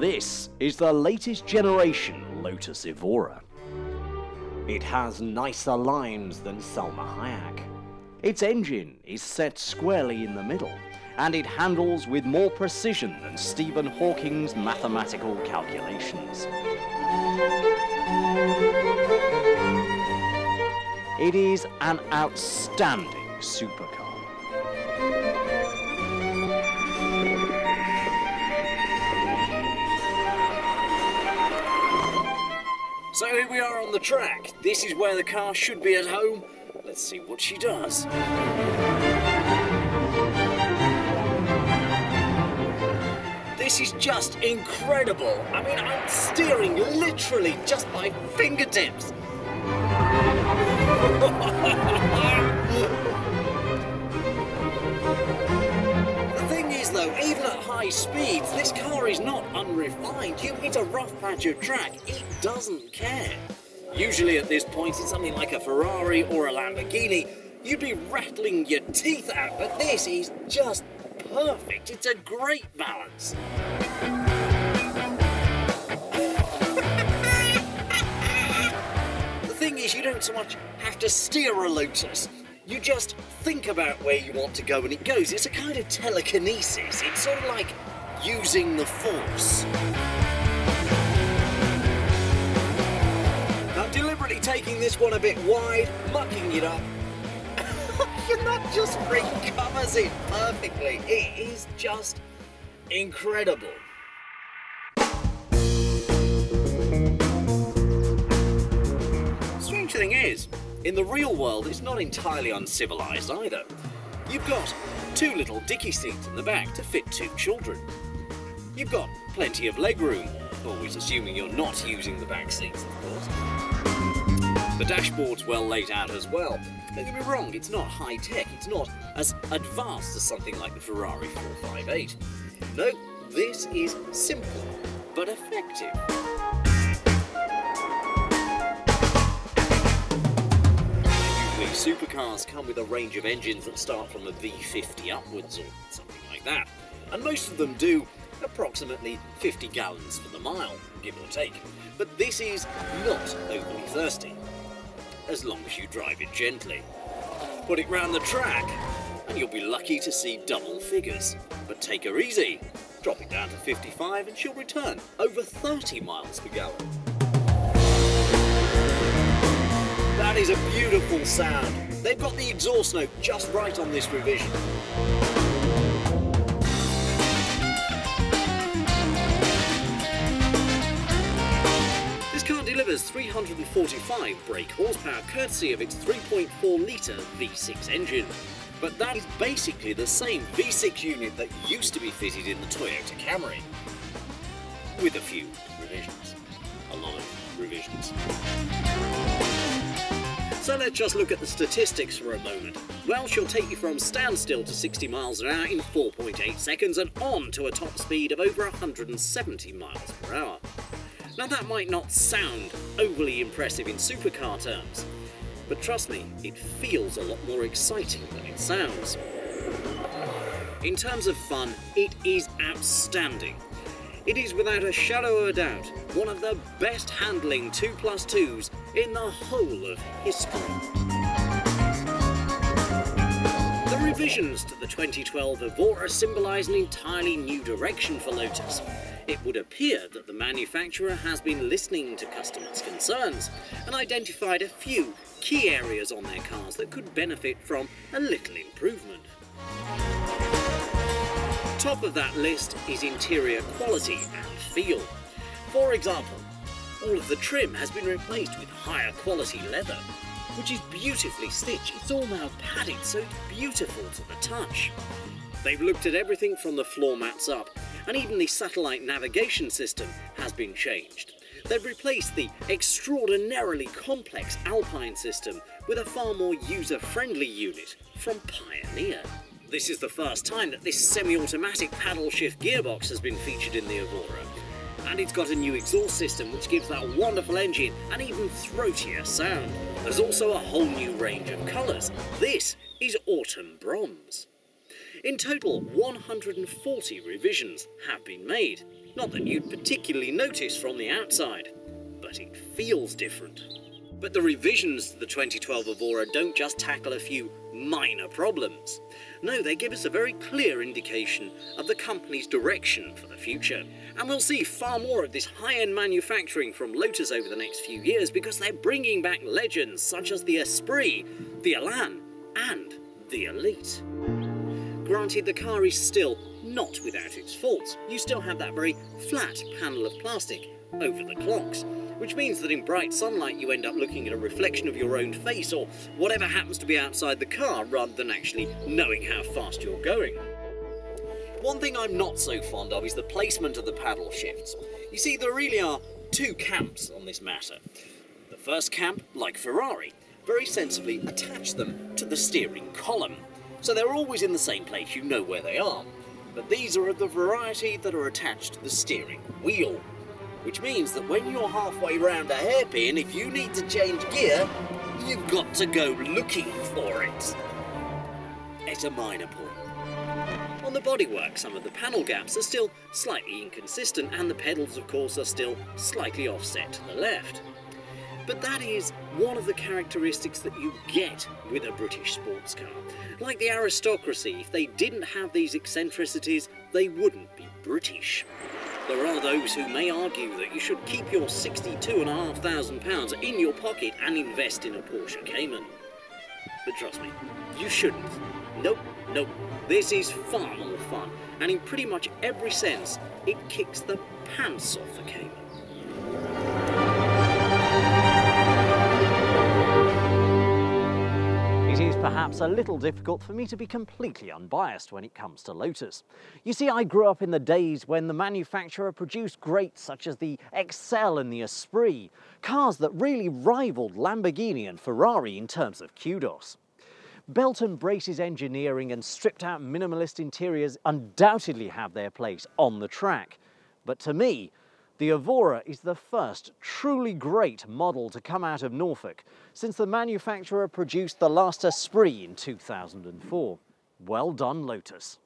This is the latest generation Lotus Evora. It has nicer lines than Salma Hayek. Its engine is set squarely in the middle, and it handles with more precision than Stephen Hawking's mathematical calculations. It is an outstanding supercar. So here we are on the track. This is where the car should be at home. Let's see what she does. This is just incredible. I mean, I'm steering literally just by fingertips. The thing is though, even at high speeds, this car is not unrefined. You hit a rough patch of track, it doesn't care. Usually at this point in something like a Ferrari or a Lamborghini, you'd be rattling your teeth out, but this is just perfect. It's a great balance. The thing is, you don't so much have to steer a Lotus. You just think about where you want to go and it goes. It's a kind of telekinesis. It's sort of like using the Force. I'm deliberately taking this one a bit wide, mucking it up. And that just recovers it perfectly. It is just incredible. Strange thing is, in the real world, it's not entirely uncivilized either. You've got two little dicky seats in the back to fit two children. You've got plenty of legroom, always assuming you're not using the back seats, of course. The dashboard's well laid out as well. Don't get me wrong, it's not high-tech, it's not as advanced as something like the Ferrari 458. No, this is simple, but effective. Usually supercars come with a range of engines that start from a V50 upwards or something like that, and most of them do approximately 50 gallons for the mile, give or take. But this is not overly thirsty, as long as you drive it gently. Put it round the track, and you'll be lucky to see double figures. But take her easy. Drop it down to 55 and she'll return over 30 miles per gallon. That is a beautiful sound. They've got the exhaust note just right on this revision. Delivers 345 brake horsepower courtesy of its 3.4 litre V6 engine. But that is basically the same V6 unit that used to be fitted in the Toyota Camry. With a few revisions. A lot of revisions. So let's just look at the statistics for a moment. Well, she'll take you from standstill to 60 miles an hour in 4.8 seconds and on to a top speed of over 170 miles per hour. Now that might not sound overly impressive in supercar terms, but trust me, it feels a lot more exciting than it sounds. In terms of fun, it is outstanding. It is without a shadow of a doubt one of the best handling 2+2s in the whole of history. The revisions to the 2012 Evora symbolise an entirely new direction for Lotus. It would appear that the manufacturer has been listening to customers' concerns and identified a few key areas on their cars that could benefit from a little improvement. Top of that list is interior quality and feel. For example, all of the trim has been replaced with higher quality leather, which is beautifully stitched. It's all now padded, so it's beautiful to the touch. They've looked at everything from the floor mats up, and even the satellite navigation system has been changed. They've replaced the extraordinarily complex Alpine system with a far more user-friendly unit from Pioneer. This is the first time that this semi-automatic paddle shift gearbox has been featured in the Evora. And it's got a new exhaust system which gives that wonderful engine an even throatier sound. There's also a whole new range of colours. This is autumn bronze. In total, 140 revisions have been made. Not that you'd particularly notice from the outside, but it feels different. But the revisions to the 2012 Evora don't just tackle a few minor problems. No, they give us a very clear indication of the company's direction for the future. And we'll see far more of this high-end manufacturing from Lotus over the next few years because they're bringing back legends such as the Esprit, the Elan, and the Elite. Granted, the car is still not without its faults. You still have that very flat panel of plastic over the clocks, which means that in bright sunlight you end up looking at a reflection of your own face or whatever happens to be outside the car rather than actually knowing how fast you're going. One thing I'm not so fond of is the placement of the paddle shifts. You see, there really are two camps on this matter. The first camp, like Ferrari, very sensibly attach them to the steering column. So they're always in the same place, you know where they are. But these are of the variety that are attached to the steering wheel. Which means that when you're halfway round a hairpin, if you need to change gear, you've got to go looking for it. It's a minor point. On the bodywork, some of the panel gaps are still slightly inconsistent, and the pedals, of course, are still slightly offset to the left. But that is one of the characteristics that you get with a British sports car. Like the aristocracy, if they didn't have these eccentricities, they wouldn't be British. There are those who may argue that you should keep your £62,500 in your pocket and invest in a Porsche Cayman. But trust me, you shouldn't. Nope, nope. This is far more fun, and in pretty much every sense, it kicks the pants off the Cayman. It is perhaps a little difficult for me to be completely unbiased when it comes to Lotus. You see, I grew up in the days when the manufacturer produced greats such as the Excel and the Esprit, cars that really rivaled Lamborghini and Ferrari in terms of kudos. Belt and braces engineering and stripped-out minimalist interiors undoubtedly have their place on the track. But to me, the Evora is the first truly great model to come out of Norfolk since the manufacturer produced the last Esprit in 2004. Well done, Lotus.